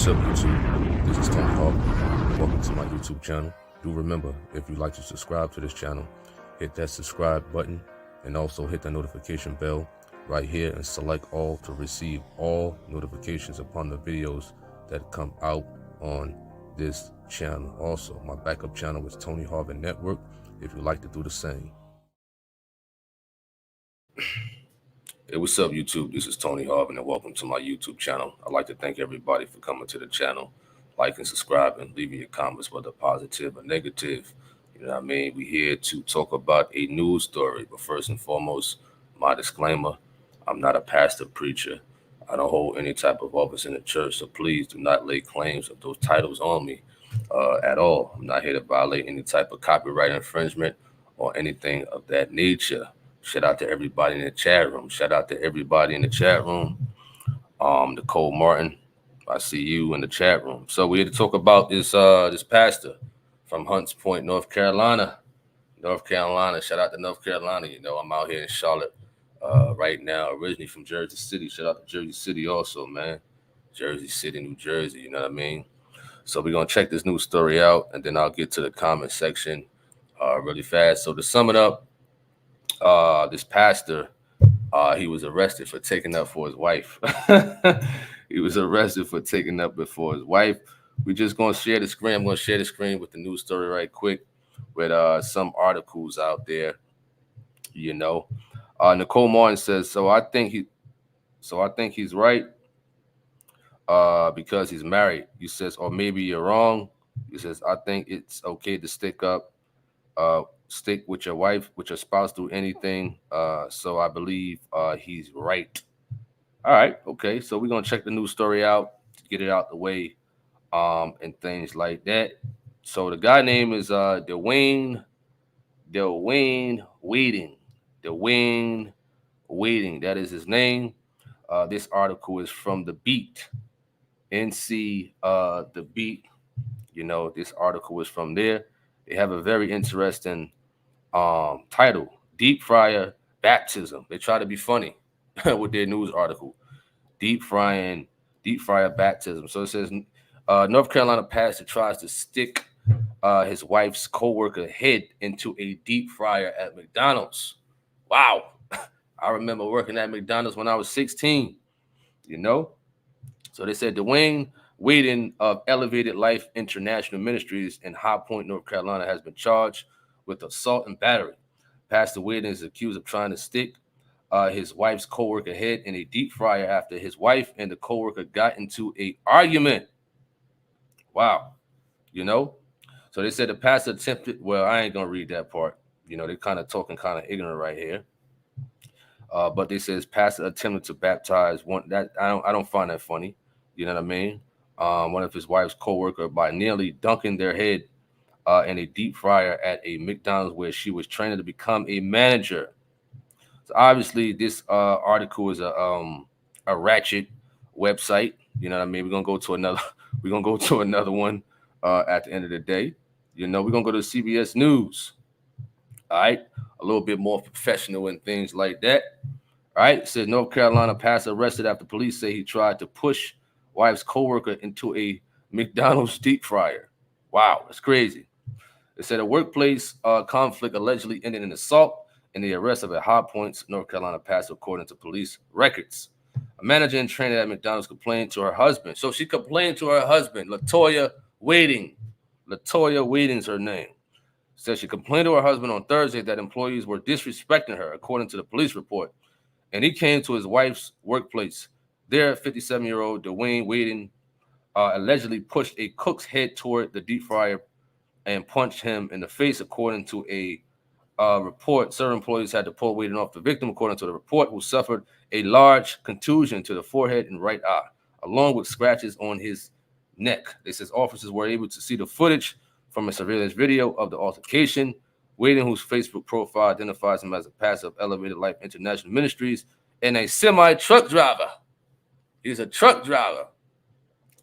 What's up, YouTube? This is Tony Harvin. Welcome to my YouTube channel. Do remember, if you'd like to subscribe to this channel, hit that subscribe button and also hit the notification bell right here and select all to receive all notifications upon the videos that come out on this channel. Also, my backup channel is Tony Harvin Network if you'd like to do the same. Hey, what's up, YouTube? This is Tony Harvin, and welcome to my YouTube channel. I'd like to thank everybody for coming to the channel, liking, subscribing, leaving your comments, whether positive or negative. You know what I mean? We're here to talk about a news story, but first and foremost, my disclaimer, I'm not a pastor, preacher. I don't hold any type of office in the church, so please do not lay claims of those titles on me at all. I'm not here to violate any type of copyright infringement or anything of that nature. Shout out to everybody in the chat room. Shout out to everybody in the chat room. Nicole Martin, I see you in the chat room. So we're here to talk about this pastor from Hunts Point, North Carolina. Shout out to North Carolina. You know, I'm out here in Charlotte right now, originally from Jersey City. Shout out to Jersey City also, man. Jersey City, New Jersey, you know what I mean? So we're going to check this news story out, and then I'll get to the comment section really fast. So to sum it up, this pastor, he was arrested for taking up for his wife. He was arrested for taking up before his wife. We're just going to share the screen. I'm going to share the screen with the news story right quick with some articles out there, you know. Nicole Martin says, so I think he's right because he's married. He says, or maybe you're wrong. He says, I think it's okay to stick with your wife, with your spouse, do anything. So I believe he's right. All right, okay. So we're gonna check the news story out, get it out the way, and things like that. So the guy name is Dwayne Waden. Dwayne Waden, that is his name. This article is from The Beat. NC The Beat. You know, this article is from there. They have a very interesting title, Deep Fryer Baptism. They try to be funny with their news article. Deep fryer baptism. So it says North Carolina pastor tries to stick his wife's co-worker head into a deep fryer at McDonald's. Wow. I remember working at McDonald's when I was 16, you know? So they said Dwayne Waden of Elevated Life International Ministries in High Point, North Carolina, has been charged with assault and battery. Pastor Waden is accused of trying to stick his wife's co-worker head in a deep fryer after his wife and the co-worker got into an argument. Wow. You know? So they said the pastor attempted, well, I ain't going to read that part. You know, they're kind of talking kind of ignorant right here. But they says pastor attempted to baptize one. That I don't find that funny. You know what I mean? One of his wife's co-worker by nearly dunking their head in a deep fryer at a McDonald's where she was training to become a manager. So obviously, this article is a ratchet website. You know what I mean? We're gonna go to another one at the end of the day. You know, we're gonna go to CBS News. All right, a little bit more professional and things like that. All right, it says North Carolina pastor arrested after police say he tried to push wife's co-worker into a McDonald's deep fryer. Wow, that's crazy. It said a workplace conflict allegedly ended in assault and the arrest of a High Point, North Carolina pastor, according to police records. A manager in training at McDonald's complained to her husband. So she complained to her husband, Latoya Waden. Latoya Waden's her name. Said she complained to her husband on Thursday that employees were disrespecting her, according to the police report. And he came to his wife's workplace. There, 57-year-old Dwayne Waden allegedly pushed a cook's head toward the deep fryer and punched him in the face, according to a report. Several employees had to pull Waden off the victim, according to the report, who suffered a large contusion to the forehead and right eye, along with scratches on his neck. They says officers were able to see the footage from a surveillance video of the altercation. Waden, whose Facebook profile identifies him as a pastor of Elevated Life International Ministries and a semi-truck driver. He's a truck driver.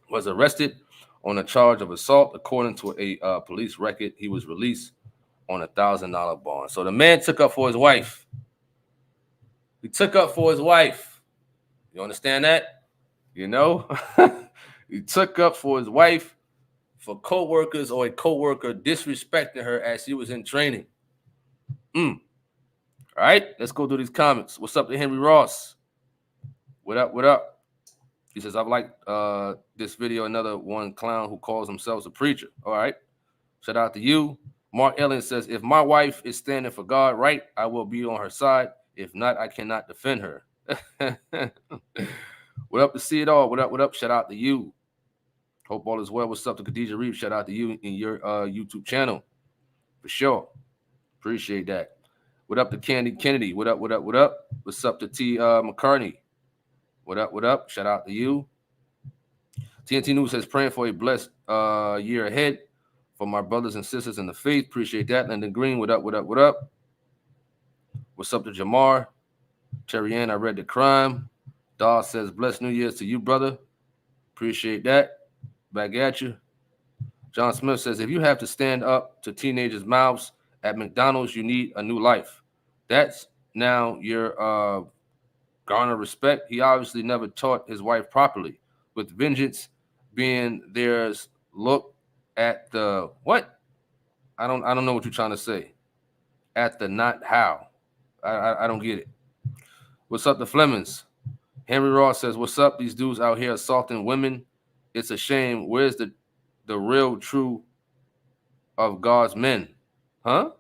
Was arrested on a charge of assault, according to a police record. He was released on $1,000 bond. So the man took up for his wife. He took up for his wife. You understand that? You know? He took up for his wife for co-workers or a co-worker disrespecting her as she was in training. All right, let's go through these comments. What's up to Henry Ross? What up, what up? He says, I've liked this video, another one clown who calls himself a preacher. All right, shout out to you. Mark Ellen says, if my wife is standing for God right, I will be on her side. If not, I cannot defend her. What up to see it all? What up, what up? Shout out to you. Hope all is well. What's up to Khadijah Reeves? Shout out to you in your YouTube channel. For sure. Appreciate that. What up to Candy Kennedy? What up, what up, what up? What's up to T McCartney? What up, what up? Shout out to you. TNT News says, praying for a blessed year ahead for my brothers and sisters in the faith. Appreciate that. Lyndon Green, what up, what up, what up? What's up to Jamar? Terry Ann, I read the crime. Daw says, blessed New Year's to you, brother. Appreciate that. Back at you. John Smith says, if you have to stand up to teenagers' mouths at McDonald's, you need a new life. That's now your garner respect. He obviously never taught his wife properly. With vengeance being theirs, look at the what? I don't know what you're trying to say. At the not how. I don't get it. What's up, the Flemings? Henry Ross says, what's up? These dudes out here assaulting women. It's a shame. Where's the real true of God's men? Huh?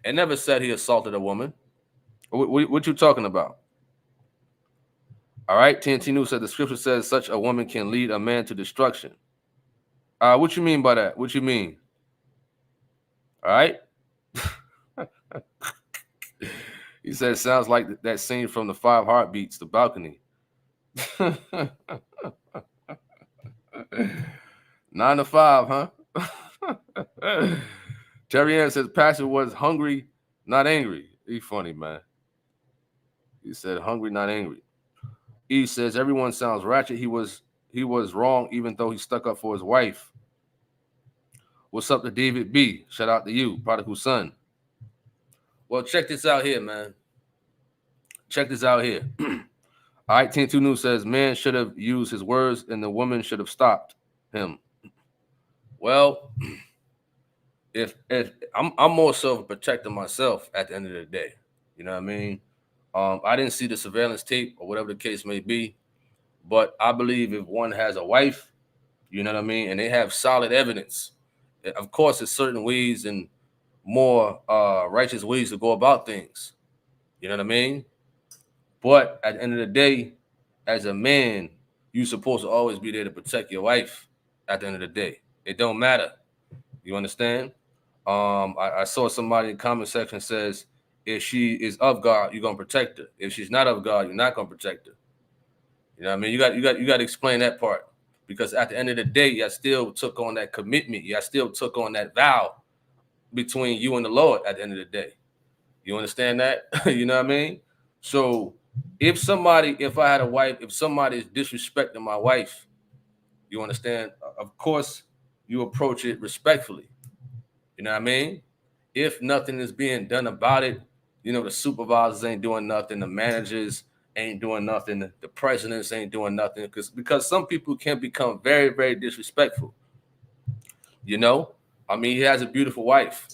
It never said he assaulted a woman. What you talking about? All right. TNT News said the scripture says such a woman can lead a man to destruction. What you mean by that? What you mean? All right. He said, sounds like that scene from the 5 Heartbeats, The Balcony. 9 to 5, huh? Terry Ann says, Pastor was hungry, not angry. He funny, man. He said, hungry, not angry. He says, everyone sounds ratchet. He was wrong, even though he stuck up for his wife. What's up to David B? Shout out to you, prodigal son. Well, check this out here, man. Check this out here. All right, Team 2 News says, man should have used his words and the woman should have stopped him. Well, if I'm more so protecting myself at the end of the day. You know what I mean? I didn't see the surveillance tape or whatever the case may be, but I believe if one has a wife, you know what I mean, and they have solid evidence, of course, there's certain ways and more righteous ways to go about things. You know what I mean? But at the end of the day, as a man, you're supposed to always be there to protect your wife at the end of the day. It don't matter. You understand? I saw somebody in the comment section says, if she is of God, you're gonna protect her. If she's not of God, you're not gonna protect her. You know what I mean? You got to explain that part. Because at the end of the day, y'all still took on that commitment. Y'all still took on that vow between you and the Lord at the end of the day. You understand that? You know what I mean? So if I had a wife, if somebody is disrespecting my wife, you understand? Of course, you approach it respectfully. You know what I mean? If nothing is being done about it, you know, the supervisors ain't doing nothing, the managers ain't doing nothing, the presidents ain't doing nothing, because some people can become very, very disrespectful. You know? I mean, he has a beautiful wife.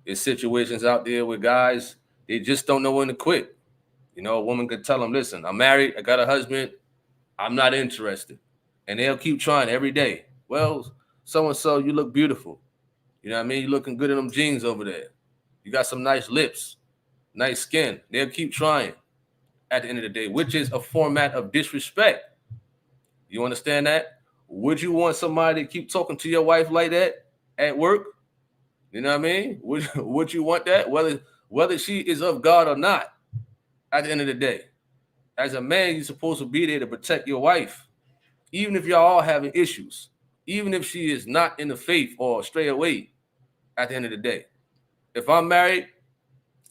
There's situations out there with guys, they just don't know when to quit. You know, a woman could tell them, listen, I'm married, I got a husband, I'm not interested. And they'll keep trying every day. Well, so-and-so, you look beautiful. You know what I mean? You're looking good in them jeans over there. You got some nice lips, nice skin. They'll keep trying at the end of the day, which is a format of disrespect. You understand that? Would you want somebody to keep talking to your wife like that at work? You know what I mean? Would you want that? Whether she is of God or not, at the end of the day. As a man, you're supposed to be there to protect your wife. Even if y'all all having issues. Even if she is not in the faith or stray away at the end of the day. If I'm married,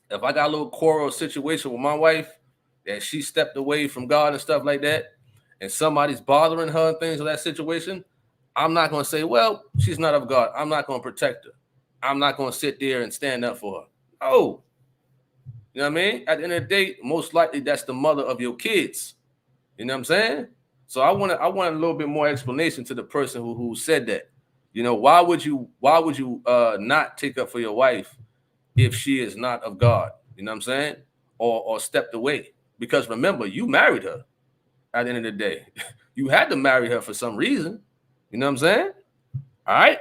if I got a little quarrel situation with my wife, that she stepped away from God and stuff like that, and somebody's bothering her and things of that situation, I'm not going to say, well, she's not of God. I'm not going to protect her. I'm not going to sit there and stand up for her. No. You know what I mean? At the end of the day, most likely that's the mother of your kids. You know what I'm saying? So I want a little bit more explanation to the person who said that. You know, why would you not take up for your wife if she is not of God? You know what I'm saying? Or stepped away. Because remember, you married her at the end of the day. You had to marry her for some reason. You know what I'm saying? All right.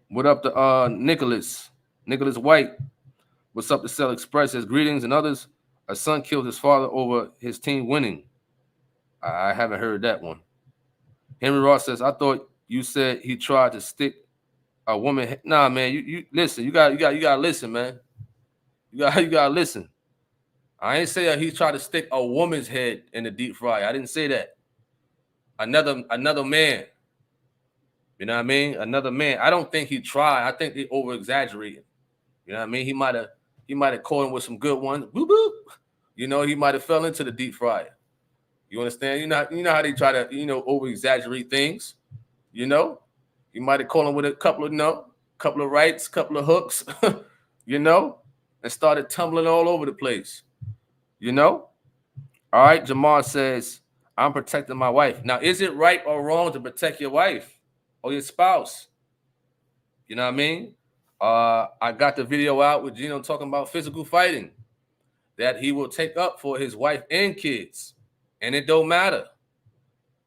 What up to Nicholas? Nicholas White. What's up to Cell Express? Says greetings and others. A son killed his father over his team winning. I haven't heard that one. Henry Ross says, I thought you said he tried to stick a woman. Nah, man, you listen. You gotta listen, man. You gotta listen. I ain't say that he tried to stick a woman's head in the deep fryer. I didn't say that. Another man. You know what I mean? Another man. I don't think he tried. I think he over exaggerated. You know what I mean? He might have caught him with some good ones. Boop boop. You know, he might have fell into the deep fryer. You understand? You know how they try to, over exaggerate things. You know, you might have caught him with a couple of rights, couple of hooks, and started tumbling all over the place. All right. Jamar says, I'm protecting my wife. Now, is it right or wrong to protect your wife or your spouse? You know what I mean? I got the video out with Gino talking about physical fighting that he will take up for his wife and kids. And it don't matter.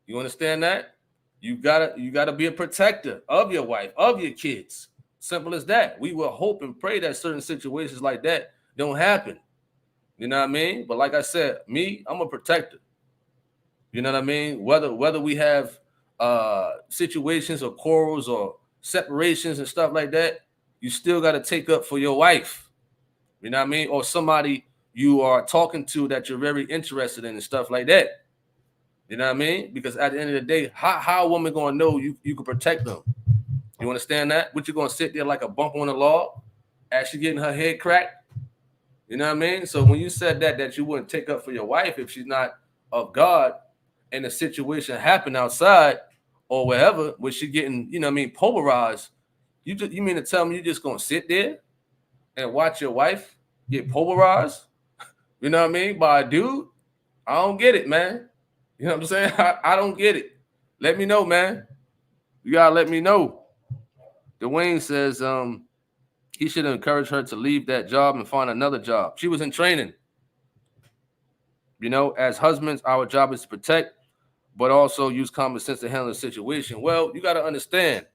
You understand that? You gotta be a protector of your wife, of your kids. Simple as that. We will hope and pray that certain situations like that don't happen. You know what I mean? But like I said, I'm a protector. You know what I mean? Whether we have situations or quarrels or separations and stuff like that, you still got to take up for your wife. You know what I mean? Or somebody you are talking to that you're very interested in and stuff like that. You know what I mean? Because at the end of the day, how a woman gonna know you can protect them? You understand that? What you gonna sit there like a bump on the log as she getting her head cracked? You know what I mean? So when you said that you wouldn't take up for your wife if she's not of God, and the situation happened outside or wherever, where she getting, pulverized, you mean to tell me you just gonna sit there and watch your wife get pulverized? You know what I mean? By a dude? I don't get it, man. You know what I'm saying? I don't get it. Let me know, man. You gotta let me know. Dwayne says he should encourage her to leave that job and find another job. She was in training. As husbands, our job is to protect, but also use common sense to handle the situation. Well, you got to understand,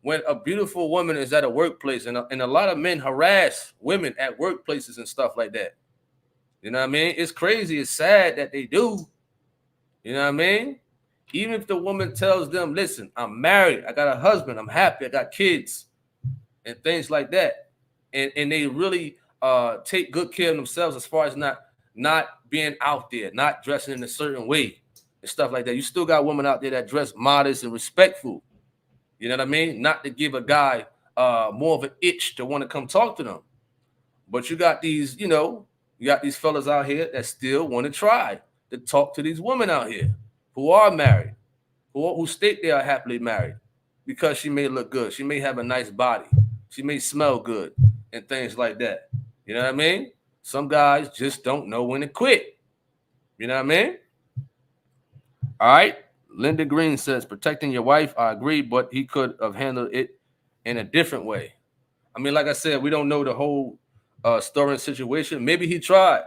when a beautiful woman is at a workplace, and a lot of men harass women at workplaces and stuff like that. You know what I mean? It's crazy. It's sad that they do. You know what I mean? Even if the woman tells them, listen, I'm married, I got a husband, I'm happy, I got kids, and things like that. And they really take good care of themselves as far as not being out there, not dressing in a certain way and stuff like that. You still got women out there that dress modest and respectful. You know what I mean? Not to give a guy more of an itch to want to come talk to them. But you got these, these fellas out here that still want to try to talk to these women out here who are married, who state they are happily married, because she may look good. She may have a nice body. She may smell good and things like that. You know what I mean? Some guys just don't know when to quit. You know what I mean? All right. Linda Green says, protecting your wife, I agree, but he could have handled it in a different way. I mean, like I said, we don't know the whole story and situation. Maybe he tried.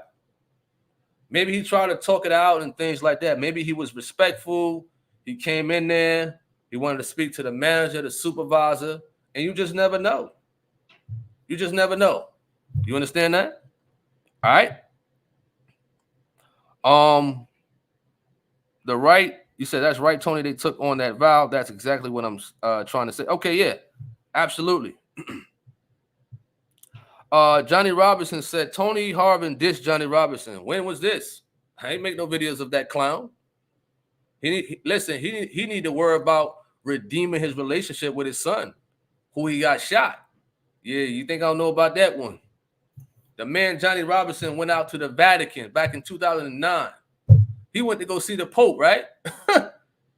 Maybe he tried to talk it out and things like that. Maybe he was respectful. He came in there. He wanted to speak to the manager, the supervisor, and you just never know. You just never know. You understand that? All right. The right, you said that's right, Tony. They took on that vow. That's exactly what I'm trying to say. Okay, yeah, absolutely. Johnny Robinson said Tony Harvin dissed Johnny Robinson. When was this? I ain't make no videos of that clown. He need to worry about redeeming his relationship with his son, who he got shot. Yeah, you think I don't know about that one? The man Johnny Robinson went out to the Vatican back in 2009. He went to go see the Pope, right?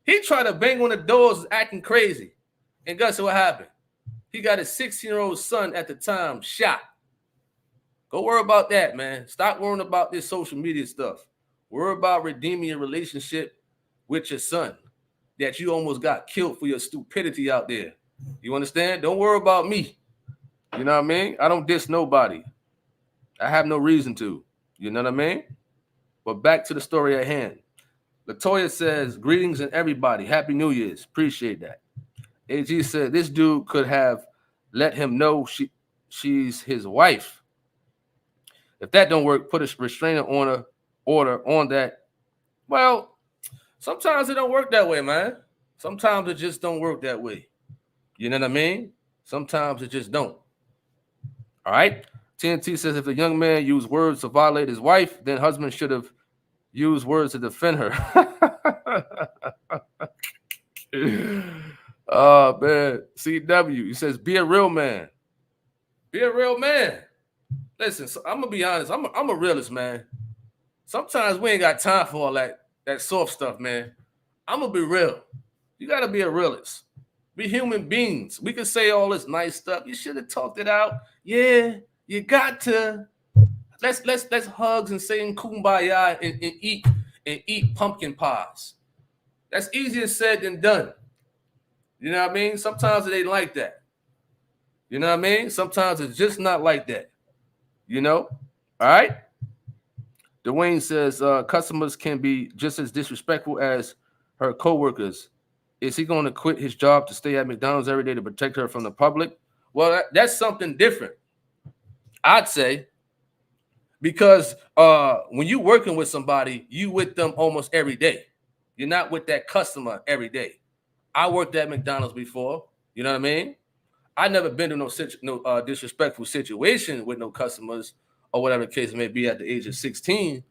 He tried to bang on the doors, acting crazy. And guess what happened? He got his 16-year-old son at the time shot. Go worry about that, man. Stop worrying about this social media stuff. Worry about redeeming your relationship with your son that you almost got killed for your stupidity out there. You understand? Don't worry about me. You know what I mean? I don't diss nobody. I have no reason to. You know what I mean? But back to the story at hand. Latoya says, greetings and everybody. Happy New Year's. Appreciate that. AG said, this dude could have let him know she's his wife. If that don't work, put a restraining order on that. Well, sometimes it don't work that way, man. Sometimes it just don't work that way. You know what I mean? Sometimes it just don't. All right? TNT says, if the young man used words to violate his wife, then husband should have used words to defend her. Oh, man. CW, he says, be a real man. Be a real man. Listen, so I'm going to be honest. I'm a realist, man. Sometimes we ain't got time for all that soft stuff, man. I'm going to be real. You got to be a realist. We human beings. We can say all this nice stuff. You should have talked it out. Yeah, you got to. Let's hugs and sing kumbaya and eat pumpkin pies. That's easier said than done. You know what I mean? Sometimes it ain't like that. You know what I mean? Sometimes it's just not like that. You know? All right? Dwayne says customers can be just as disrespectful as her coworkers. Is he going to quit his job to stay at McDonald's every day to protect her from the public? Well, that's something different, I'd say, because when you're working with somebody, you with them almost every day. You're not with that customer every day. I worked at McDonald's before. You know what I mean? I never been to no disrespectful situation with no customers or whatever the case may be at the age of 16,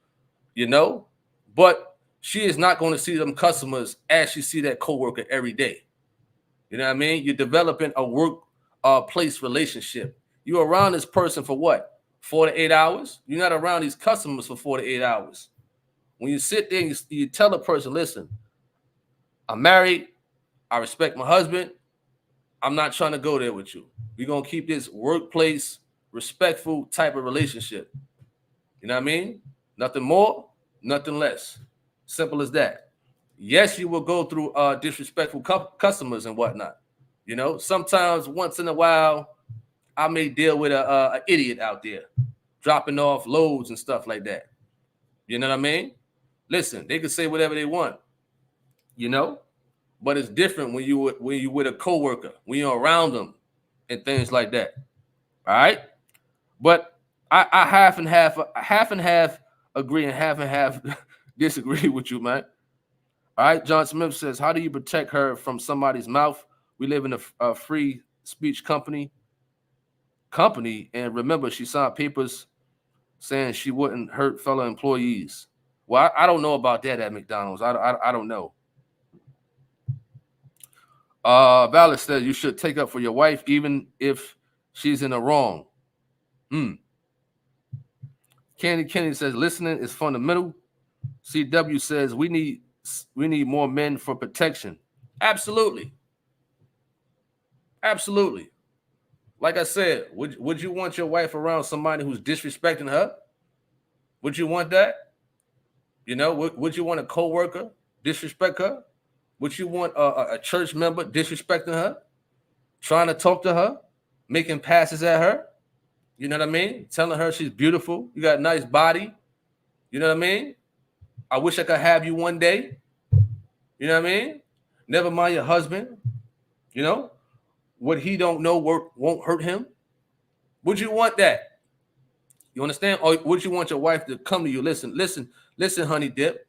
you know? But she is not going to see them customers as she see that coworker every day. You know what I mean? You're developing a work-place relationship. You're around this person for what? 4 to 8 hours? You're not around these customers for 4 to 8 hours. When you sit there and you tell the person, listen, I'm married. I respect my husband. I'm not trying to go there with you. We're going to keep this workplace respectful type of relationship. You know what I mean? Nothing more, nothing less. Simple as that. Yes, you will go through disrespectful customers and whatnot. You know, sometimes once in a while, I may deal with an idiot out there dropping off loads and stuff like that. You know what I mean? Listen, they can say whatever they want, you know, but it's different when you with a coworker, when you're around them and things like that. All right. But I half and half agree and half disagree with you, man. All right. John Smith says, how do you protect her from somebody's mouth? We live in a free speech company. And remember, she signed papers saying she wouldn't hurt fellow employees. Well, I don't know about that at McDonald's. I don't know. Valid says you should take up for your wife even if she's in the wrong. Kenny says listening is fundamental. CW says we need more men for protection. Absolutely. Like I said, would you want your wife around somebody who's disrespecting her? Would you want that? You know, would you want a coworker disrespect her? Would you want a church member disrespecting her? Trying to talk to her? Making passes at her? You know what I mean? Telling her she's beautiful. You got a nice body. You know what I mean? I wish I could have you one day. You know what I mean? Never mind your husband. You know? What he don't know won't hurt him. Would you want that? You understand? Or would you want your wife to come to you? Listen, honey dip.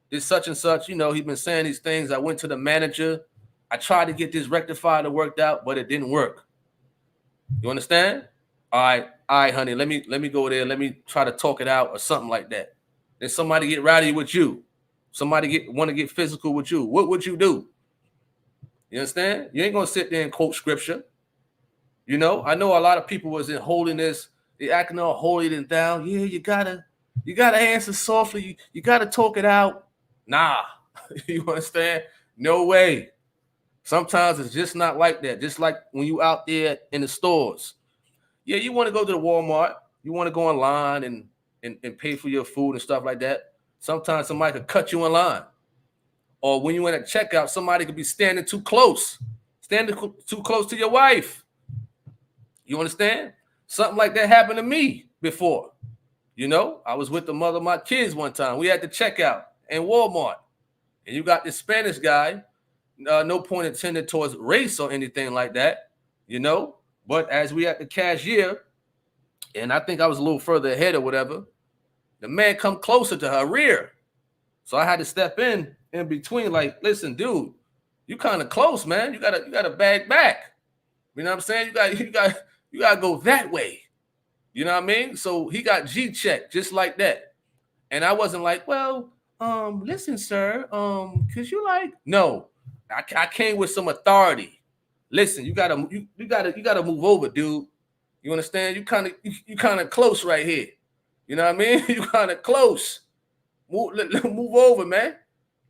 This such and such, you know, he's been saying these things. I went to the manager. I tried to get this rectified and worked out, but it didn't work. You understand? All right, honey, let me go there. Let me try to talk it out or something like that. Then somebody get rowdy with you. Somebody want to get physical with you. What would you do? You understand? You ain't gonna sit there and quote scripture. You know, I know a lot of people was in holiness. They acting all holy and down. Yeah, you gotta answer softly. You gotta talk it out. Nah, you understand? No way. Sometimes it's just not like that. Just like when you out there in the stores. Yeah, you want to go to the Walmart. You want to go online and pay for your food and stuff like that. Sometimes somebody could cut you in line. Or when you in a checkout, somebody could be standing too close to your wife. You understand? Something like that happened to me before. You know, I was with the mother of my kids one time. We had to checkout in Walmart. And you got this Spanish guy, no point intended towards race or anything like that, you know. But as we at the cashier, and I think I was a little further ahead or whatever, the man come closer to her rear. So I had to step in between, like, listen, dude, you kind of close, man. You gotta bag back. You know what I'm saying? You gotta go that way. You know what I mean? So he got G checked just like that. And I wasn't like, well, listen, sir, cause you like, no, I came with some authority. Listen, you gotta move over, dude. You understand? You kind of close right here. You know what I mean? You kind of close. Move over, man.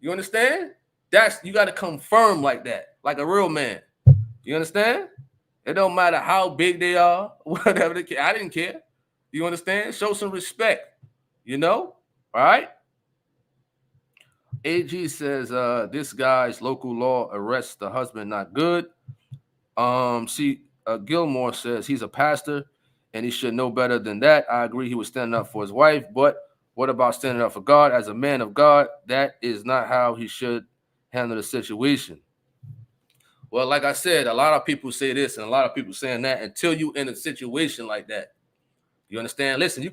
You understand? You got to come firm like that, like a real man. You understand? It don't matter how big they are, whatever they care. I didn't care. You understand? Show some respect. You know? All right? AG says this guy's local law arrests the husband not good. Gilmore says he's a pastor and he should know better than that. I agree he was standing up for his wife, but what about standing up for God as a man of God? That is not how he should handle the situation. Well, like I said, a lot of people say this and a lot of people saying that until you in a situation like that. You understand? Listen,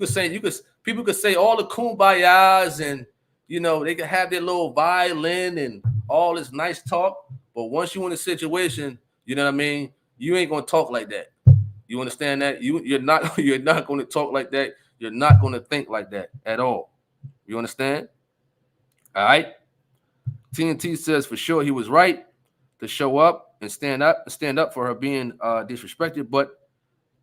people could say all the kumbayas and, you know, they could have their little violin and all this nice talk. But once you're in a situation, you know what I mean? You ain't going to talk like that. You understand that? You're not going to talk like that. You're not going to think like that at all. You understand? All right. TNT says for sure he was right to show up and stand up for her being disrespected. But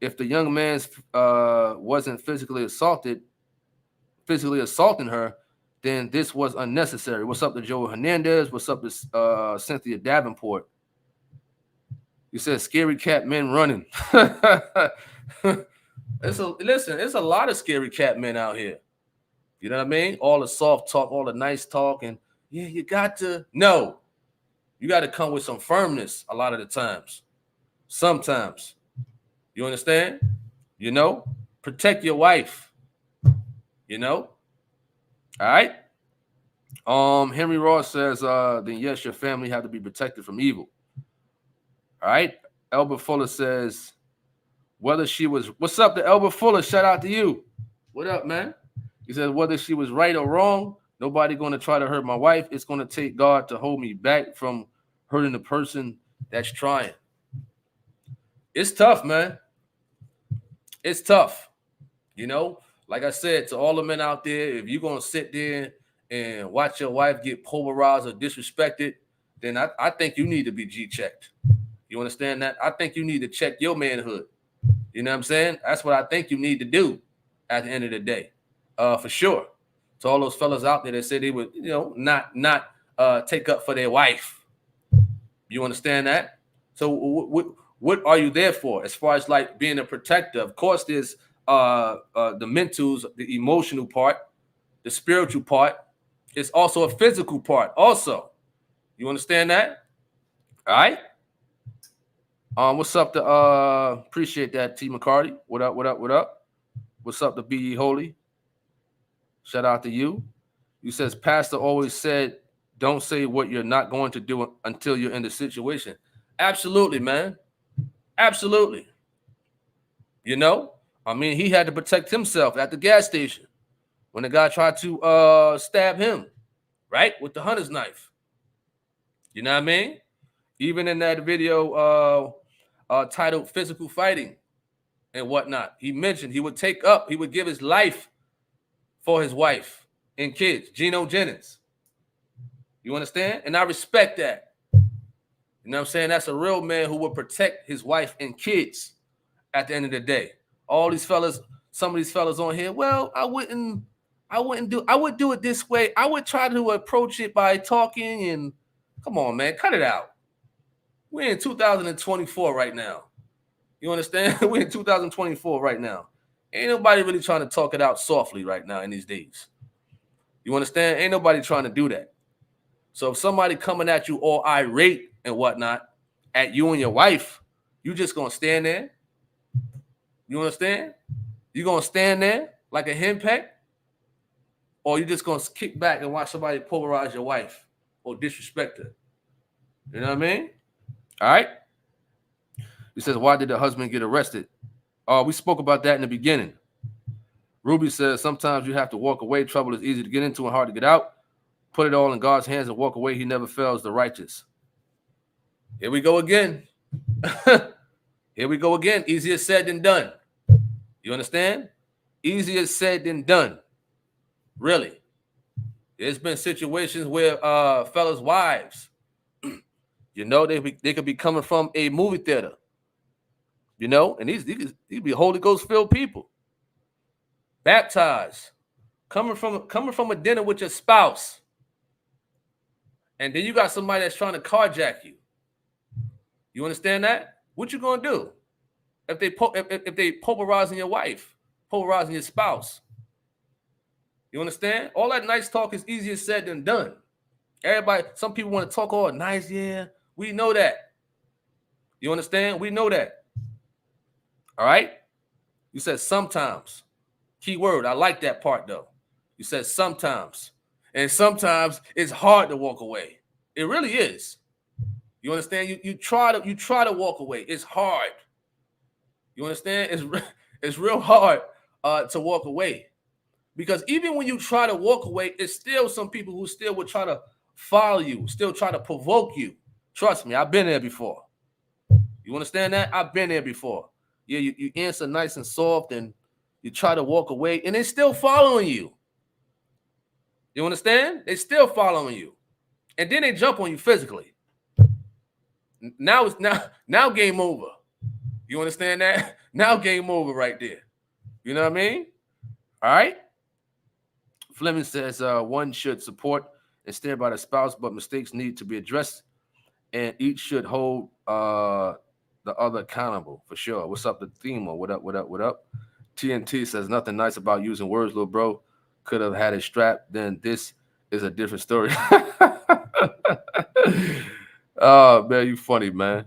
if the young man wasn't physically assaulting her, then this was unnecessary. What's up to Joe Hernandez? What's up to Cynthia Davenport? You said scary cat men running. It's a lot of scary cat men out here. You know what I mean? All the soft talk, all the nice talk, and yeah, you got to come with some firmness a lot of the times. Sometimes. You understand? You know? Protect your wife. You know? All right? Henry Ross says, then yes, your family have to be protected from evil. All right? Elbert Fuller says, what's up to Elbert Fuller? Shout out to you. What up, man? He says, whether she was right or wrong, nobody going to try to hurt my wife. It's going to take God to hold me back from hurting the person that's trying. It's tough, man. It's tough. You know, like I said, to all the men out there, if you're going to sit there and watch your wife get pulverized or disrespected, then I think you need to be G-checked. You understand that? I think you need to check your manhood. You know what I'm saying? That's what I think you need to do at the end of the day. For sure. To all those fellas out there that said they would, you know, not take up for their wife. You understand that? So what are you there for? As far as like being a protector, of course, there's the mentals, the emotional part, the spiritual part. It's also a physical part. Also, you understand that? All right. What's up to appreciate that, T. McCarty. What up? What's up to Be Ye Holy? Shout out to you. You says Pastor always said, don't say what you're not going to do until you're in the situation. Absolutely, man. Absolutely. You know, I mean, he had to protect himself at the gas station when the guy tried to stab him, right? With the hunter's knife. You know what I mean? Even in that video titled Physical Fighting and whatnot, he mentioned he would give his life for his wife and kids, Geno Jennings. You understand? And I respect that. You know what I'm saying? That's a real man who would protect his wife and kids at the end of the day. All these fellas, some of these fellas on here, well, I would do it this way. I would try to approach it by talking and come on, man, cut it out. We're in 2024 right now. You understand? We're in 2024 right now. Ain't nobody really trying to talk it out softly right now in these days. You understand? Ain't nobody trying to do that. So if somebody coming at you all irate and whatnot at you and your wife, you just gonna stand there. You understand? You gonna stand there like a henpeck, or you just gonna kick back and watch somebody polarize your wife or disrespect her. You know what I mean? All right. He says, why did the husband get arrested? We spoke about that in the beginning. Ruby says, sometimes you have to walk away. Trouble is easy to get into and hard to get out. Put it all in God's hands and walk away. He never fails the righteous. Here we go again. Here we go again. Easier said than done. You understand? Easier said than done. Really. There's been situations where fellas' wives, you know, they could be coming from a movie theater. You know, and these be Holy Ghost filled people, baptized, coming from a dinner with your spouse, and then you got somebody that's trying to carjack you. You understand that? What you gonna do if they pulverizing your wife, pulverizing your spouse? You understand? All that nice talk is easier said than done. Everybody, some people want to talk all nice. Yeah, we know that. You understand? We know that. All right? You said sometimes. Key word. I like that part though. You said sometimes. And sometimes it's hard to walk away. It really is. You understand? You try to walk away. It's hard. You understand? It's real hard to walk away. Because even when you try to walk away, it's still some people who still would try to follow you, still try to provoke you. Trust me, I've been there before. You understand that? I've been there before. Yeah, you answer nice and soft and you try to walk away and they're still following you. You understand? They're still following you. And then they jump on you physically. Now it's now game over. You understand that? Now game over right there. You know what I mean? All right. Fleming says one should support and stand by the spouse, but mistakes need to be addressed, and each should hold the other accountable for sure. What's up, the Thema? What up? What up? What up? TNT says nothing nice about using words, little bro. Could have had it strapped. Then this is a different story. Oh man, you funny, man.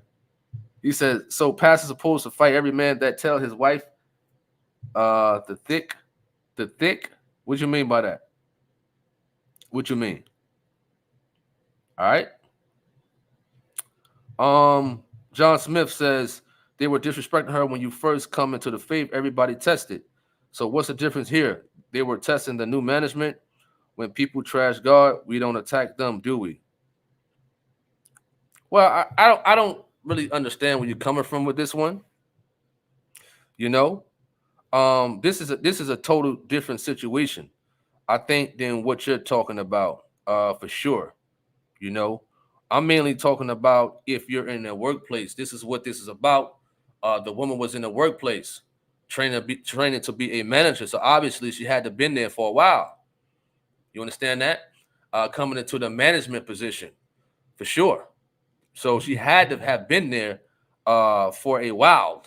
He says so. Pastor's supposed to fight every man that tell his wife the thick. What you mean by that? What you mean? All right. John Smith says they were disrespecting her when you first come into the faith. Everybody tested. So what's the difference here? They were testing the new management. When people trash God, we don't attack them, do we? Well, I don't really understand where you're coming from with this one. You know, this is a total different situation, I think, than what you're talking about, for sure. You know, I'm mainly talking about if you're in a workplace. This is what this is about. The woman was in the workplace, training to be a manager. So obviously she had to been there for a while. You understand that? Coming into the management position, for sure. So she had to have been there for a while.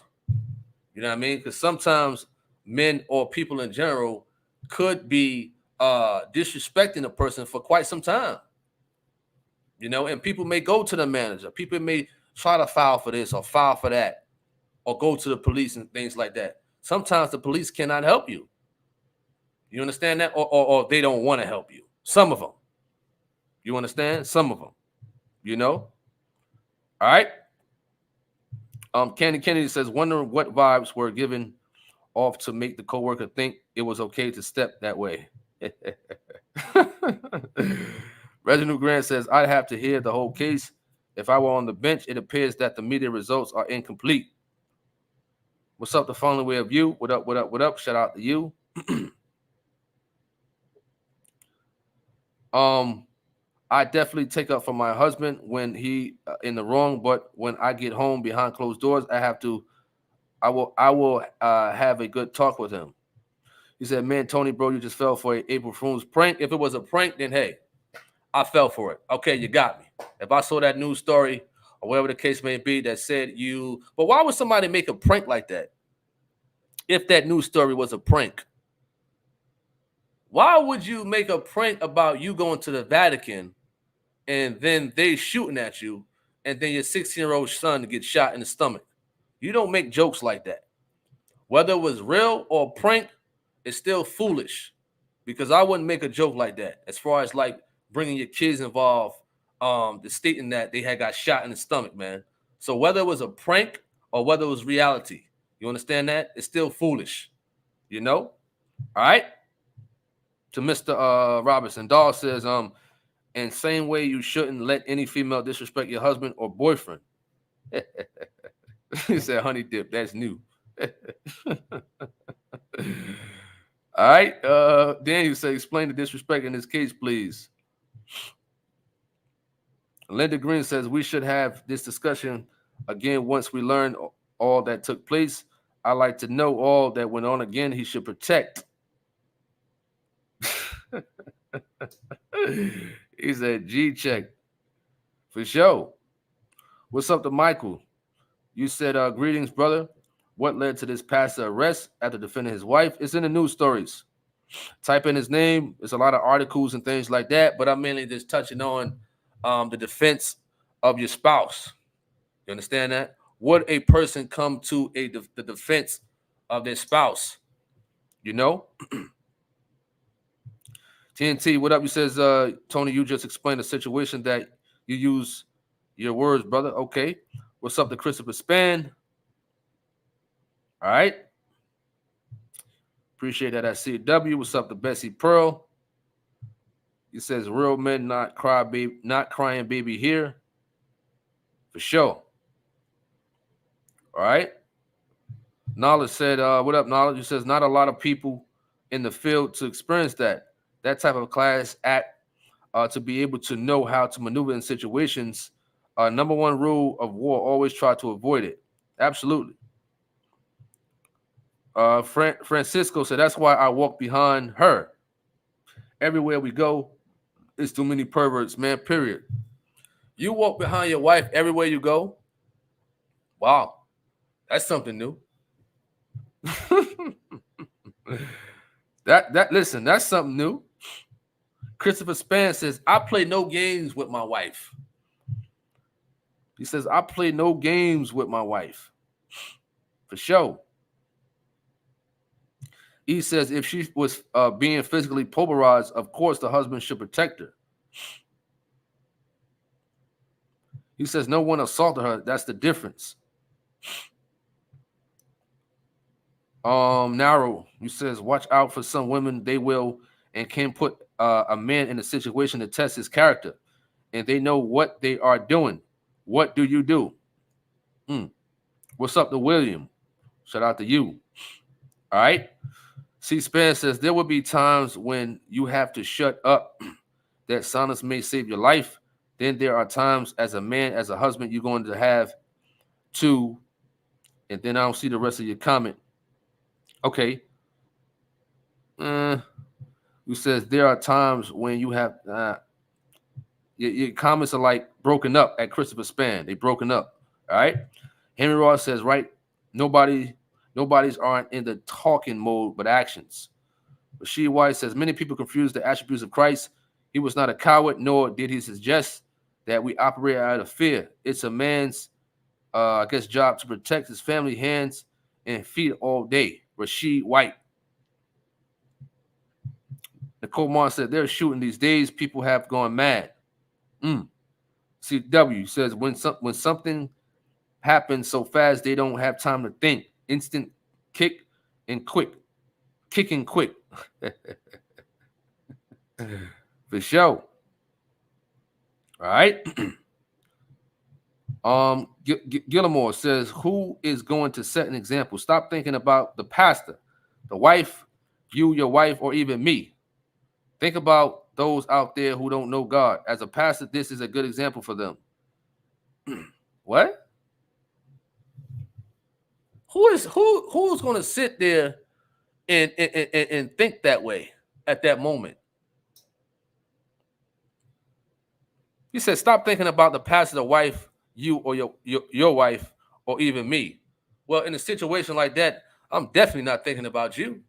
You know what I mean? Because sometimes men or people in general could be disrespecting a person for quite some time. You know, and people may go to the manager. People may try to file for this or file for that or go to the police and things like that. Sometimes the police cannot help you. You understand that? Or they don't want to help you. Some of them. You understand? Some of them. You know? All right? Candy Kennedy says, wondering what vibes were given off to make the coworker think it was okay to step that way. Reginald Grant says, I'd have to hear the whole case. If I were on the bench, it appears that the media results are incomplete. What's up, the following way of you? What up, what up, what up? Shout out to you. I definitely take up for my husband when he in the wrong, but when I get home behind closed doors, I will have a good talk with him. He said, man, Tony, bro, you just fell for an April Fool's prank. If it was a prank, then hey, I fell for it. Okay, you got me. If I saw that news story or whatever the case may be that said but why would somebody make a prank like that? If that news story was a prank, Why would you make a prank about you going to the Vatican and then they shooting at you and then your 16-year-old son gets shot in the stomach? You don't make jokes like that. Whether it was real or prank, it's still foolish because I wouldn't make a joke like that. As far as like bringing your kids involved, the stating that they had got shot in the stomach, man. So whether it was a prank or whether it was reality, you understand that? It's still foolish, you know? All right. To Mr. Robinson, Dahl says, in same way you shouldn't let any female disrespect your husband or boyfriend. He said, honey dip, that's new. All right. Daniel said, explain the disrespect in this case, please. Linda Green says, we should have this discussion again once we learn all that took place. I like to know all that went on again. He should protect. He said, G check. For sure. What's up to Michael? You said, greetings, brother. What led to this pastor arrest after defending his wife? It's in the news stories. Type in his name. There's a lot of articles and things like that, but I'm mainly just touching on the defense of your spouse. You understand that? Would a person come to the defense of their spouse? You know? TNT, what up? You says, Tony, you just explained the situation that you use your words, brother. Okay. What's up to Christopher Span? All right. Appreciate that at CW. What's up to Bessie Pearl? He says, real men not crying baby here. For sure. All right. Knowledge said, what up, Knowledge? He says, not a lot of people in the field to experience that type of class act to be able to know how to maneuver in situations. Number one rule of war, always try to avoid it. Absolutely. Francisco said, that's why I walk behind her. Everywhere we go, it's too many perverts, man, period. You walk behind your wife everywhere you go? Wow. That's something new. Listen, that's something new. Christopher Span says, I play no games with my wife. He says, I play no games with my wife. For sure. He says, if she was being physically pulverized, of course the husband should protect her. He says, no one assaulted her. That's the difference. Narrow. He says, watch out for some women. They will and can put a man in a situation to test his character. And they know what they are doing. What do you do? What's up to William? Shout out to you. All right. C-SPAN says, there will be times when you have to shut up. That silence may save your life. Then there are times as a man, as a husband, you're going to have to, and then I don't see the rest of your comment. Okay. Who says there are times when you have, your comments are like broken up at Christopher Span. They broken up. All right. Henry Ross says, right, nobody's aren't in the talking mode, but actions. Rashid White says, many people confuse the attributes of Christ. He was not a coward, nor did he suggest that we operate out of fear. It's a man's, job to protect his family, hands and feet all day. Rashid White. Nicole Martin said, they're shooting these days. People have gone mad. CW says, when something happens so fast, they don't have time to think. Instant kick and quick. Kicking quick. For sure. All right. Gillimore says, who is going to set an example? Stop thinking about the pastor, the wife, you, your wife, or even me. Think about those out there who don't know God. As a pastor, this is a good example for them. What? Who's going to sit there and think that way at that moment? He said, stop thinking about the pastor, the wife, you, or your wife, or even me. Well, in a situation like that, I'm definitely not thinking about you.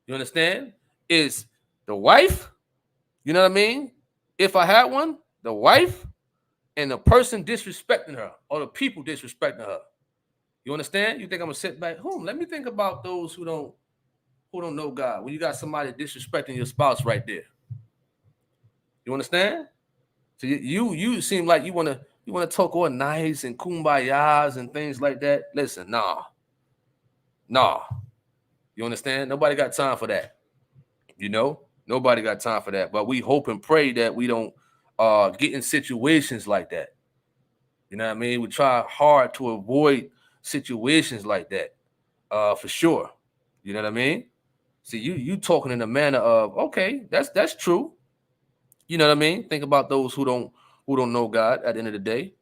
You understand? is the wife, you know what I mean? If I had one, the wife and the person disrespecting her or the people disrespecting her. You understand? You think I'm gonna sit back? Let me think about those who don't know God. When you got somebody disrespecting your spouse right there. You understand? So you seem like you wanna talk all nice and kumbayas and things like that. Listen, nah. You understand? Nobody got time for that. You know, nobody got time for that. But we hope and pray that we don't get in situations like that. You know what I mean? We try hard to avoid situations like that, for sure. You know what I mean? See, you talking in a manner of, okay, that's true. You know what I mean? Think about those who don't know God at the end of the day.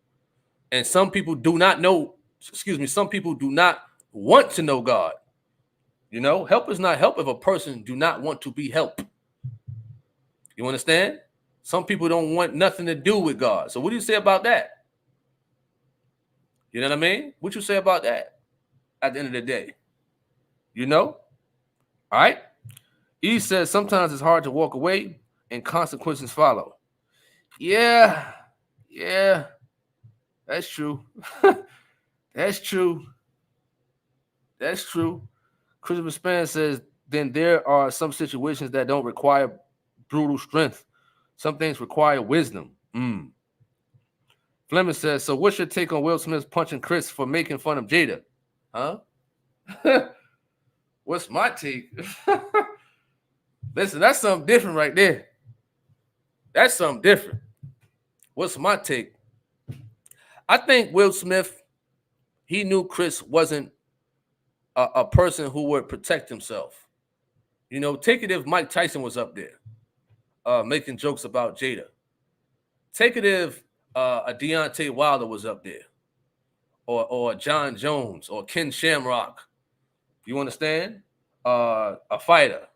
And some people do not know, excuse me, some people do not want to know God. You know, help is not help if a person do not want to be helped. You understand? Some people don't want nothing to do with God. So what do you say about that? You know what I mean? What you say about that at the end of the day? You know? All right? E says sometimes it's hard to walk away and consequences follow. Yeah. Yeah. That's true. That's true. That's true. Christopher Span says, then there are some situations that don't require brutal strength. Some things require wisdom. Fleming says, so what's your take on Will Smith's punching Chris for making fun of Jada? Huh? What's my take? Listen, that's something different right there. That's something different. What's my take? I think Will Smith, he knew Chris wasn't a person who would protect himself. You know, take it if Mike Tyson was up there making jokes about Jada. Take it if a Deontay Wilder was up there, or John Jones, or Ken Shamrock. You understand? A fighter,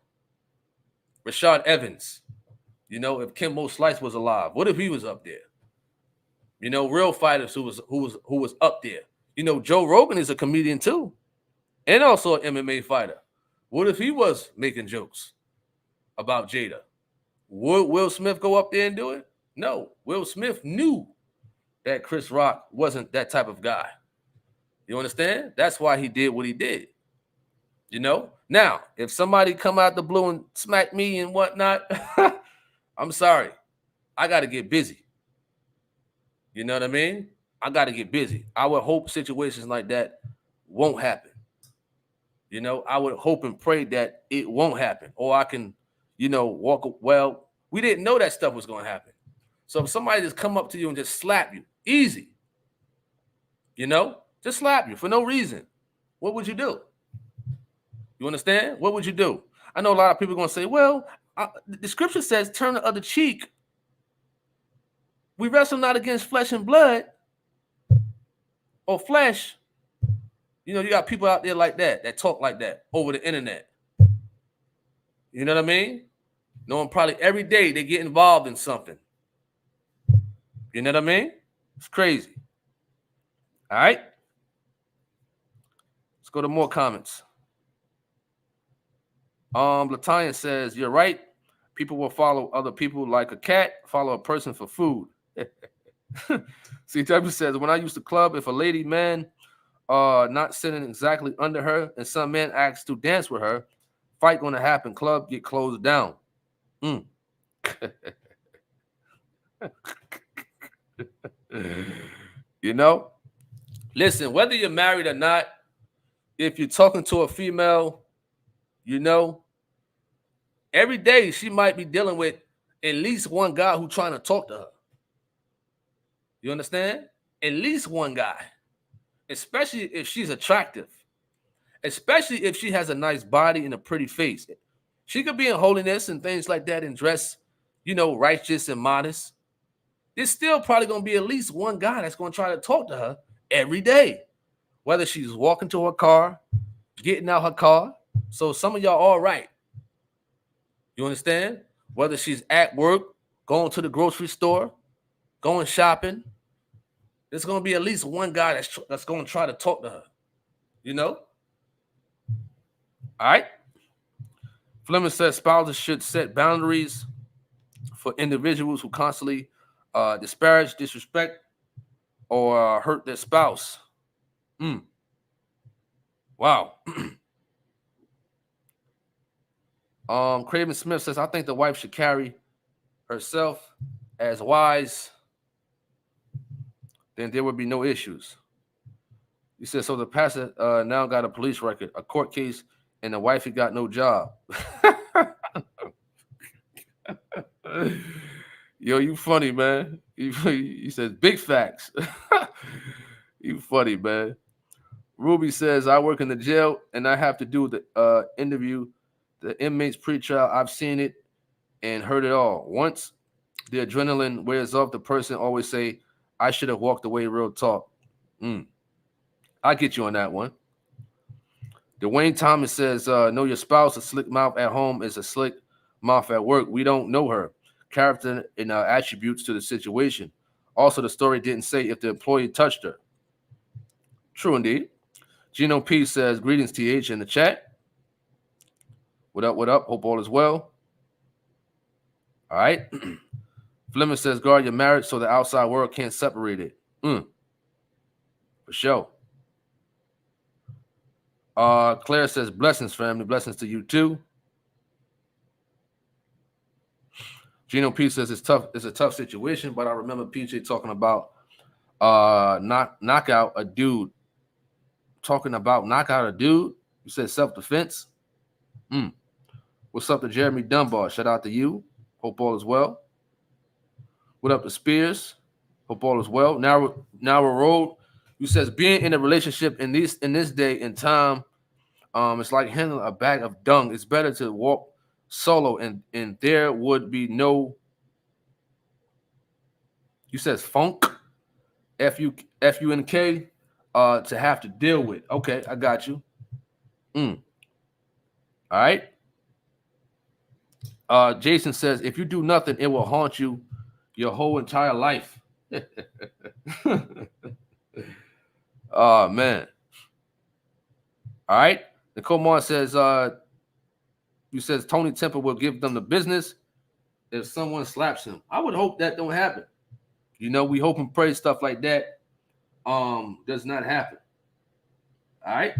Rashad Evans. You know, if Kimbo Slice was alive, what if he was up there? You know, real fighters who was up there. You know, Joe Rogan is a comedian too, and also an MMA fighter. What if he was making jokes about Jada? Would Will Smith go up there and do it? No. Will Smith knew that Chris Rock wasn't that type of guy. You understand? That's why he did what he did. You know? Now, if somebody come out the blue and smack me and whatnot, I'm sorry. I got to get busy. You know what I mean? I got to get busy. I would hope situations like that won't happen. You know, I would hope and pray that it won't happen. Or I can, walk. Well, we didn't know that stuff was going to happen. So if somebody just come up to you and just slap you, easy, just slap you for no reason, what would you do? You understand? What would you do? I know a lot of people are going to say, well, the scripture says turn the other cheek. We wrestle not against flesh and blood or flesh. You got people out there like that talk like that over the internet. You know what I mean? Knowing probably every day they get involved in something. You know what I mean? It's crazy. All right. Let's go to more comments. Latanya says, you're right. People will follow other people like a cat, follow a person for food. See, W says, when I used to club, if a lady man not sitting exactly under her and some man asks to dance with her, fight gonna happen, club get closed down. Listen, whether you're married or not, if you're talking to a female, every day she might be dealing with at least one guy who's trying to talk to her. You understand? At least one guy, especially if she's attractive, especially if she has a nice body and a pretty face. She could be in holiness and things like that and dress, righteous and modest. There's still probably going to be at least one guy that's going to try to talk to her every day, whether she's walking to her car, getting out her car. So some of y'all all right. You understand? Whether she's at work, going to the grocery store, going shopping, there's going to be at least one guy that's going to try to talk to her. All right? Fleming says spouses should set boundaries for individuals who constantly disparage, disrespect, or hurt their spouse. Wow. Craven Smith says, I think the wife should carry herself as wise, then there would be no issues. He says, so the pastor now got a police record, a court case, and the wife had got no job. Yo, you funny, man. He says, big facts. You funny, man. Ruby says, I work in the jail, and I have to do the interview the inmates pre-trial. I've seen it and heard it all. Once the adrenaline wears off, the person always say, I should have walked away, real talk. I get you on that one. Dwayne Thomas says, know your spouse, a slick mouth at home is a slick mouth at work. We don't know her character and attributes to the situation. Also, the story didn't say if the employee touched her. True indeed. Gino P says, greetings, TH, in the chat. What up, what up? Hope all is well. All right. Fleming says, guard your marriage so the outside world can't separate it. For sure. Claire says, blessings, family. Blessings to you, too. Gino P says, it's tough. It's a tough situation, but I remember PJ talking about knockout a dude. Talking about knockout a dude? You said self-defense? What's up to Jeremy Dunbar? Shout out to you. Hope all is well. What up to Spears? Hope all is well. Narrow Road. You says being in a relationship in this day and time, it's like handling a bag of dung. It's better to walk solo, and there would be no. You says funk, F-U-N-K, to have to deal with. Okay, I got you. All right. Jason says, if you do nothing, it will haunt you your whole entire life. Oh, man. All right. Nicole Moore says, you says Tony Temple will give them the business if someone slaps him. I would hope that don't happen. You know, we hope and pray stuff like that does not happen. All right.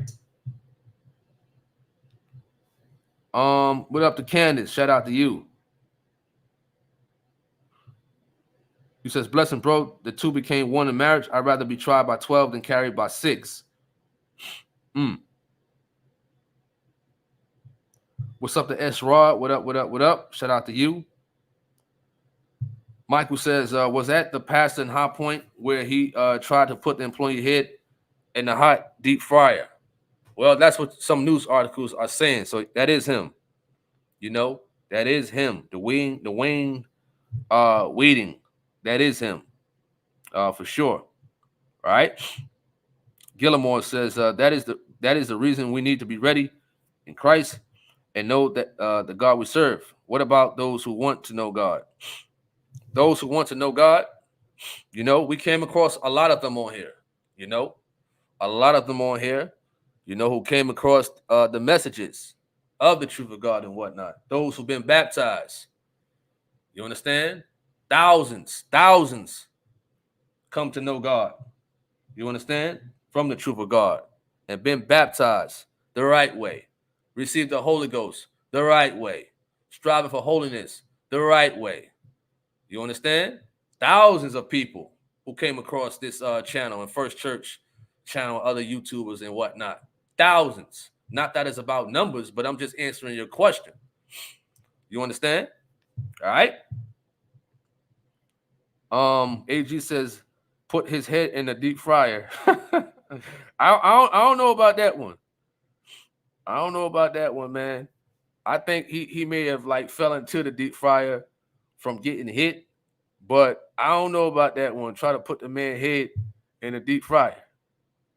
What up to Candace? Shout out to you. You says, blessing, bro. The two became one in marriage. I'd rather be tried by 12 than carried by 6. What's up to S Rod? What up, what up, what up? Shout out to you. Michael says, was that the pastor in High Point where he tried to put the employee head in the hot deep fryer? Well, that's what some news articles are saying. So that is him. You know, that is him. Dwayne Waden. That is him. For sure. All right. Gillimore says that is the reason we need to be ready in Christ and know that the God we serve. What about those who want to know God? Those who want to know God, you know, we came across a lot of them on here. You know, a lot of them on here. You know, who came across the messages of the truth of God and whatnot. Those who've been baptized. You understand? Thousands come to know God. You understand? From the truth of God. And been baptized the right way. Received the Holy Ghost the right way. Striving for holiness the right way. You understand? Thousands of people who came across this channel and First Church channel, other YouTubers and whatnot. Thousands. Not that it's about numbers, but I'm just answering your question. You understand? All right. AG says, put his head in the deep fryer. I don't know about that one. I don't know about that one, man. I think he may have like fell into the deep fryer from getting hit, but I don't know about that one. Try to put the man's head in the deep fryer.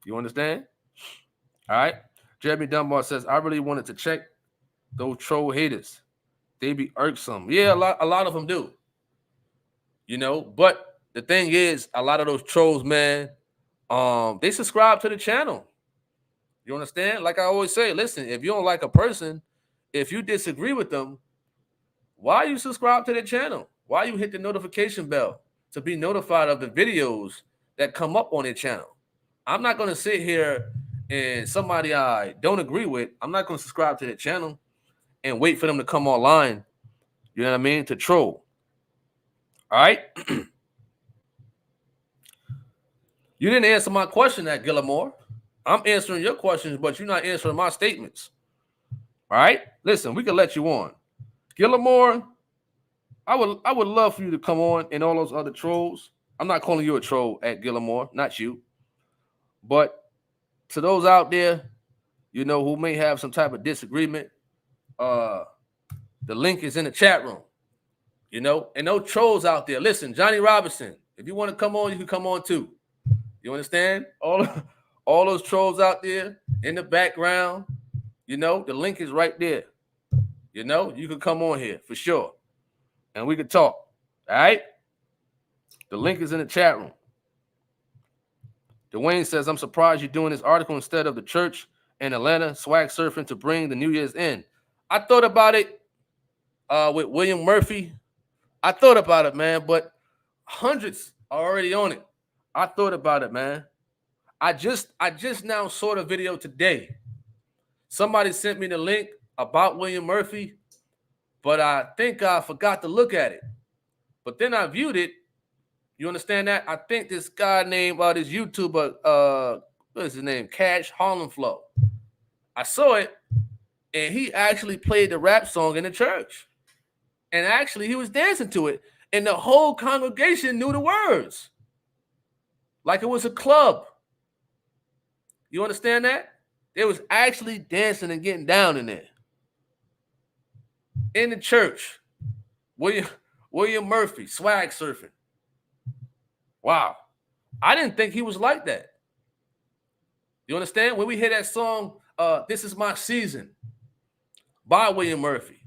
You understand? All right. Jeremy Dunbar says, I really wanted to check those troll haters. They be irksome. Yeah, a lot of them do. You know, but the thing is, a lot of those trolls, man, they subscribe to the channel. You understand? Like I always say, listen, if you don't like a person if you disagree with them, why you subscribe to their channel? Why you hit the notification bell to be notified of the videos that come up on their channel? I'm not going to sit here and somebody I don't agree with, I'm not going to subscribe to their channel and wait for them to come online, you know what I mean, to troll. All right? You didn't answer my question at Gillamore. I'm answering your questions, but you're not answering my statements. All right? Listen, we can let you on. Gillamore, I would love for you to come on and all those other trolls. I'm not calling you a troll at Gillamore, not you. But to those out there, you know, who may have some type of disagreement, the link is in the chat room. You know, and no trolls out there. Listen, Johnny Robinson, if you want to come on, you can come on too. You understand? All those trolls out there in the background, you know, the link is right there. You know, you can come on here for sure. And we can talk. All right? The link is in the chat room. Dwayne says, I'm surprised you're doing this article instead of the church in Atlanta swag surfing to bring the New Year's in. I thought about it with William Murphy. I thought about it, man, but hundreds are already on it. I thought about it, man. I just now saw the video today. Somebody sent me the link about William Murphy, but I think I forgot to look at it. But then I viewed it. You understand that? I think this guy named this YouTuber, what is his name? Cash Harlem Flow. I saw it, and he actually played the rap song in the church. And actually, he was dancing to it. And the whole congregation knew the words. Like it was a club. You understand that? They was actually dancing and getting down in there. In the church. William Murphy, swag surfing. Wow. I didn't think he was like that. You understand? When we hear that song, This Is My Season, by William Murphy.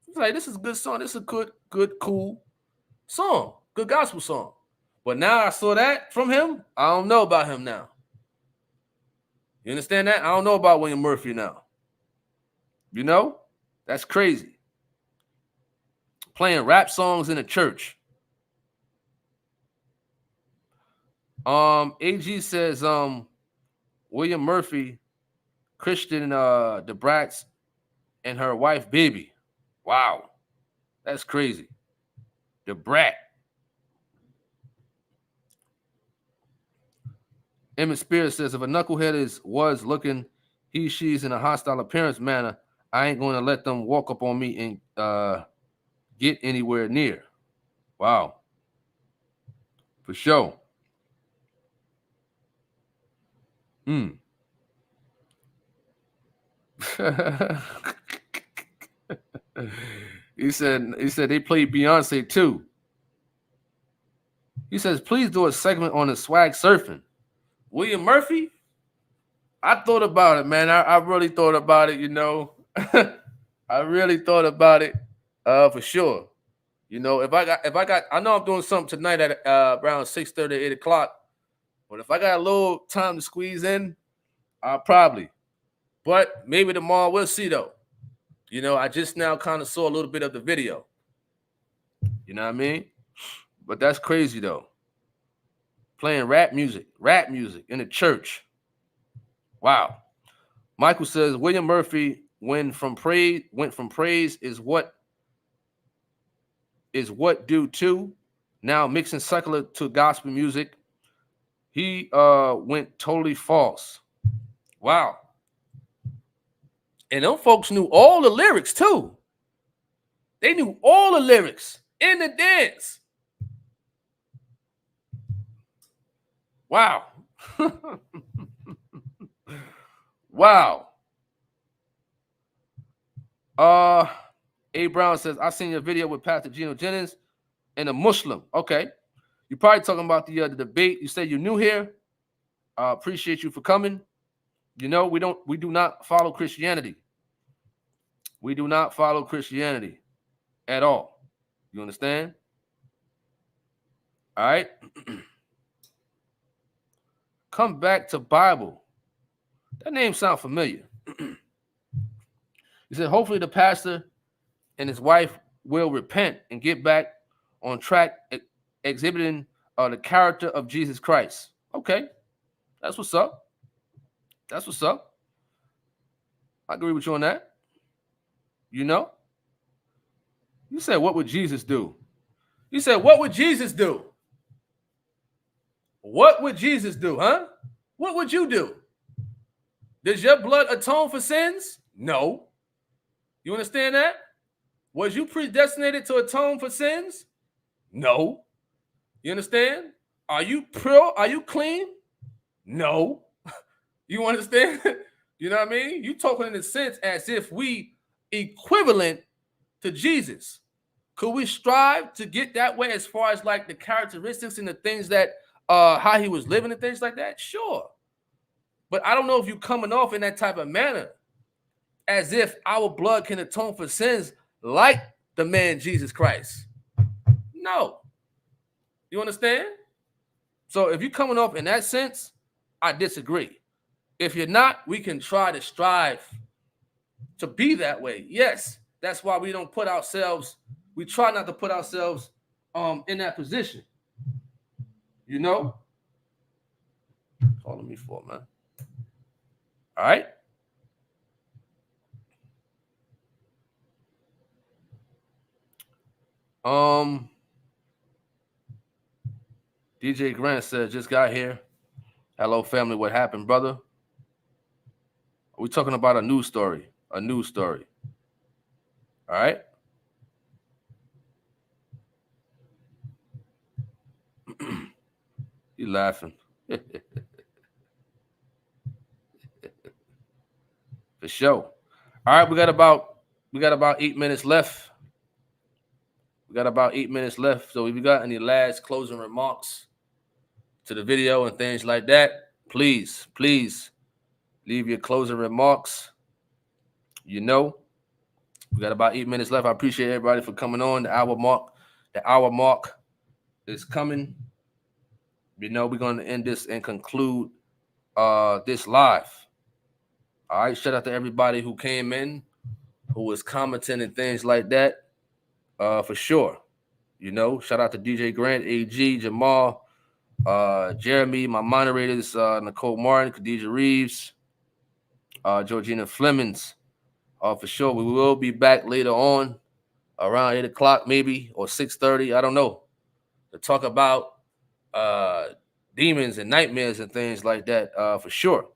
It's like, this is a good song. This is a good, cool song. Good gospel song. But now I saw that from him. I don't know about him now. You understand that? I don't know about William Murphy now. You know? That's crazy. Playing rap songs in a church. AG says, William Murphy, Christian DeBratz, and her wife, Baby. Wow. That's crazy. The brat. Emmett Spears says, if a knucklehead was looking she's in a hostile appearance manner, I ain't going to let them walk up on me and get anywhere near. Wow. For sure. He said they played Beyonce too. He says, please do a segment on the swag surfing. William Murphy? I thought about it, man. I really thought about it, you know. I really thought about it for sure. You know, if I got, I know I'm doing something tonight at around 6:30, 8 o'clock. But if I got a little time to squeeze in, I'll probably. But maybe tomorrow, we'll see though. You know, I just now kind of saw a little bit of the video. You know what I mean? But that's crazy though. Playing rap music in a church. Wow. Michael says William Murphy went from praise is what due to now mixing secular to gospel music. He went totally false. Wow. And them folks knew all the lyrics too. They knew all the lyrics in the dance. Wow. Wow. A Brown says, I seen your video with Pastor Geno Jennings and a Muslim. Okay. You're probably talking about the debate. You said you're new here. I appreciate you for coming. You know, we do not follow Christianity. We do not follow Christianity at all. You understand? All right. Come back to Bible. That name sounds familiar. He said, hopefully the pastor and his wife will repent and get back on track, exhibiting the character of Jesus Christ. Okay, that's what's up. That's what's up. I agree with you on that. You know, you said, what would Jesus do? You said, what would Jesus do? What would Jesus do, huh? What would you do? Does your blood atone for sins? No. You understand that? Was you predestinated to atone for sins? No. You understand? Are you pure? Are you clean? No. You understand? You know what I mean? You talking in a sense as if we equivalent to Jesus. Could we strive to get that way as far as like the characteristics and the things that how he was living and things like that? Sure. But I don't know if you're coming off in that type of manner as if our blood can atone for sins like the man Jesus Christ. No. You understand? So if you're coming off in that sense, I disagree. If you're not, we can try to strive to be that way. Yes, that's why we don't put ourselves, we try not to put ourselves in that position. You know? Calling me for, man. All right. DJ Grant said, just got here. Hello, family. What happened, brother? We're talking about a news story. A news story. All right. You laughing. For sure. All right, we got about 8 minutes left. We got about 8 minutes left. So if you got any last closing remarks to the video and things like that, please leave your closing remarks. You know, we got about 8 minutes left. I appreciate everybody for coming on. The hour mark is coming. You know, we're going to end this and conclude this live. All right, shout out to everybody who came in, who was commenting and things like that. For sure. You know, shout out to DJ Grant, AG, Jamal, Jeremy, my moderators, Nicole Martin, Khadijah Reeves, Georgina Flemings. For sure. We will be back later on around 8 o'clock maybe or 6:30. I don't know. To talk about demons and nightmares and things like that, for sure.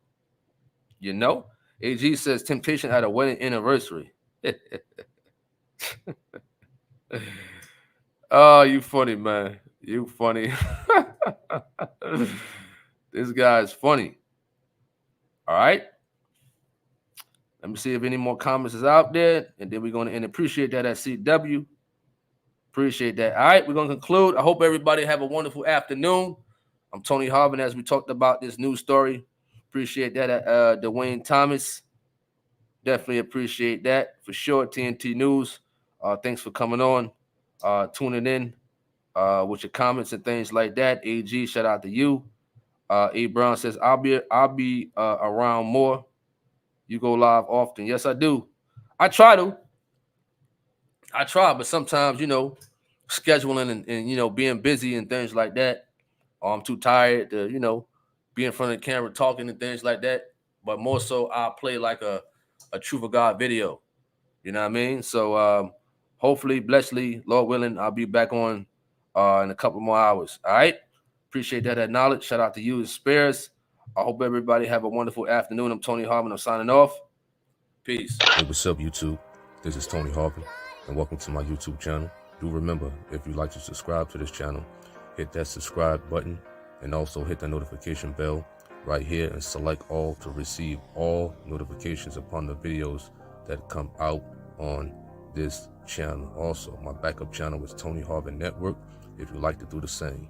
You know? AG says temptation at a wedding anniversary. Oh, you funny, man. You funny. This guy is funny. All right. Let me see if any more comments is out there. And then we're going to end. Appreciate that at CW. Appreciate that. All right. We're going to conclude. I hope everybody have a wonderful afternoon. I'm Tony Harvin as we talked about this news story. Appreciate that at Dwayne Thomas. Definitely appreciate that for sure. TNT News. Thanks for coming on. Tuning in with your comments and things like that. AG, shout out to you. A Brown says, I'll be around more. You go live often. Yes, I do. I try, but sometimes, you know, scheduling and you know, being busy and things like that. I'm too tired to, you know, be in front of the camera talking and things like that. But more so, I'll play like a Truth of God video. You know what I mean? So hopefully, blessedly, Lord willing, I'll be back on in a couple more hours. All right. Appreciate that knowledge. Shout out to you and Spears. I hope everybody have a wonderful afternoon. I'm Tony Harvin. I'm signing off. Peace. Hey, what's up, YouTube? This is Tony Harvin, and welcome to my YouTube channel. Do remember, if you'd like to subscribe to this channel, hit that subscribe button and also hit the notification bell right here and select all to receive all notifications upon the videos that come out on this channel. Also, my backup channel is Tony Harvin Network if you'd like to do the same.